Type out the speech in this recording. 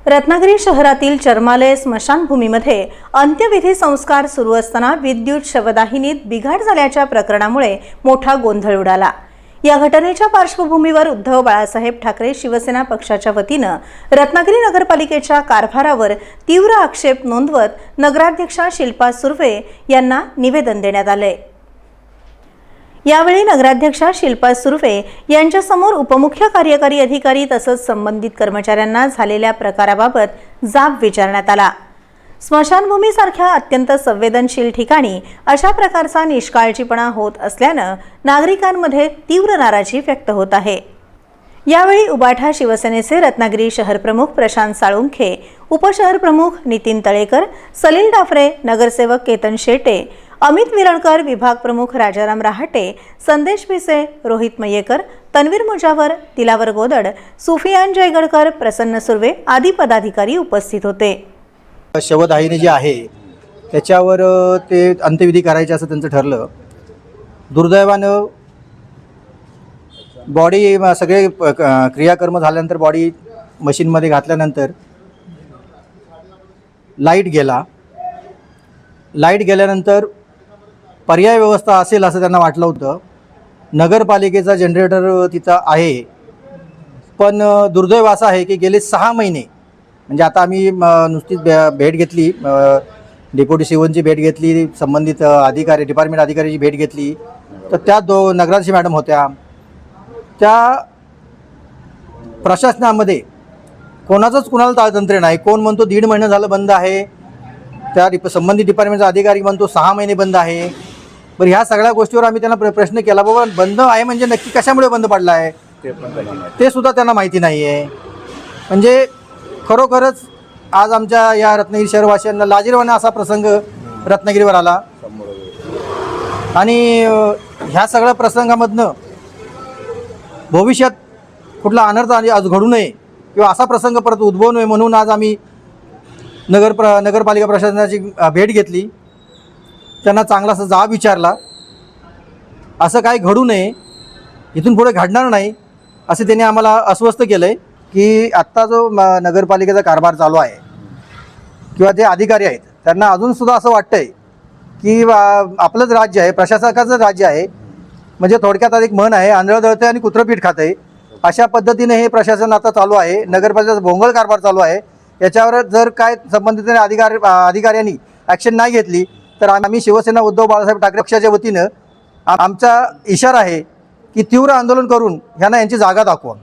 रत्नागिरी शहरातील चर्मालय स्मशानभूमीमध्ये अंत्यविधी संस्कार सुरू असताना विद्युत शवदाहिनीत बिघाड झाल्याच्या प्रकरणामुळे मोठा गोंधळ उडाला। या घटनेच्या पार्श्वभूमीवर उद्धव बाळासाहेब ठाकरे शिवसेना पक्षाच्या वतीने रत्नागिरी नगरपालिकेच्या कारभारावर तीव्र आक्षेप नोंदवत नगराध्यक्षा शिल्पा सुर्वे यांना निवेदन देण्यात आले। यावेळी नगराध्यक्षा शिल्पा सुर्वे यांच्यासमोर उपमुख्य कार्यकारी अधिकारी तसंच संबंधित कर्मचाऱ्यांना झालेल्या प्रकाराबाबत जाब विचारण्यात आला। स्मशानभूमीसारख्या अत्यंत संवेदनशील ठिकाणी अशा प्रकारचा निष्काळजीपणा होत असल्याने नागरिकांमध्ये तीव्र नाराजी व्यक्त होत आहे। यावेळी उबाठा शिवसेनेचे रत्नागिरी शहर प्रमुख प्रशांत साळुंखे, उपशहर प्रमुख नितीन तळेकर, सलील डाफरे, नगरसेवक केतन शेटे, अमित विरणकर, विभाग प्रमुख राजाराम रहाटे, संदेश भिसे, रोहित मयेकर, तन्वीर मुजावर, दिलावर गोदड, सुफियान जयगडकर, प्रसन्न सुर्वे आदी पदाधिकारी उपस्थित होते। शवदाहिनी जी आहे त्याच्यावर ते अंत्यविधी करायचे असं त्यांचं ठरलं। दुर्दैवानं बॉडी सगळे क्रियाकर्म झाल्यानंतर बॉडी मशीनमध्ये घातल्यानंतर लाईट गेल्यानंतर पर्याय व्यवस्था असेल असं त्यांना वाटलं होतं। नगरपालिकेचा जनरेटर तिथं आहे, पण दुर्दैव असं आहे की गेले 6 महिने म्हणजे आता आम्ही नुसतीच भेट घेतली, डेप्युटी सीओची भेट घेतली, संबंधित अधिकारी डिपार्टमेंट अधिकाऱ्याची भेट घेतली, तर त्या नगराध्यक्ष मॅडम होत्या। त्या प्रशासनामध्ये कोणाचंच कुणाला ताळतंत्र नाही। कोण म्हणतो 1.5 महिना झालं बंद आहे, त्या संबंधित डिपार्टमेंटचा अधिकारी म्हणतो 6 महिने बंद आहे। बरं, ह्या सगळ्या गोष्टीवर आम्ही त्यांना प्रश्न केला, बाबा बंद आहे म्हणजे नक्की कशामुळे बंद पडला आहे ते सुद्धा त्यांना माहिती नाही आहे। म्हणजे खरोखरच आज आमच्या या रत्नागिरी शहरवासियांना लाजिरवाणा असा प्रसंग रत्नागिरीवर आला आणि ह्या सगळ्या प्रसंगामधनं भविष्यात कुठला अनर्थ आज घडू नये किंवा असा प्रसंग परत उद्भवू नये म्हणून आज आम्ही नगरपालिका प्रशासनाची भेट घेतली, त्यांना चांगला असा जाब विचारला। असं काही घडू नये, इथून पुढे घडणार नाही असे त्यांनी आम्हाला अस्वस्थ केलं आहे की आत्ता जो नगरपालिकेचा कारभार चालू आहे किंवा जे अधिकारी आहेत त्यांना अजूनसुद्धा असं वाटतं आहे की आपलंच राज्य आहे, प्रशासकाचं राज्य आहे। म्हणजे थोडक्यात एक म्हण आहे, आंधळं दळतं आणि कुत्रं पीठ खातं आहे, अशा पद्धतीने हे प्रशासन आता चालू आहे। नगरपालिकेचा भोंगळ कारभार चालू आहे। याच्यावर जर काय संबंधित अधिकाऱ्यांनी ॲक्शन नाही घेतली तर आम्ही शिवसेना उद्धव बाळासाहेब ठाकरे पक्षाच्या वतीनं आमचा इशारा आहे की तीव्र आंदोलन करून ह्यांना यांची जागा दाखवा।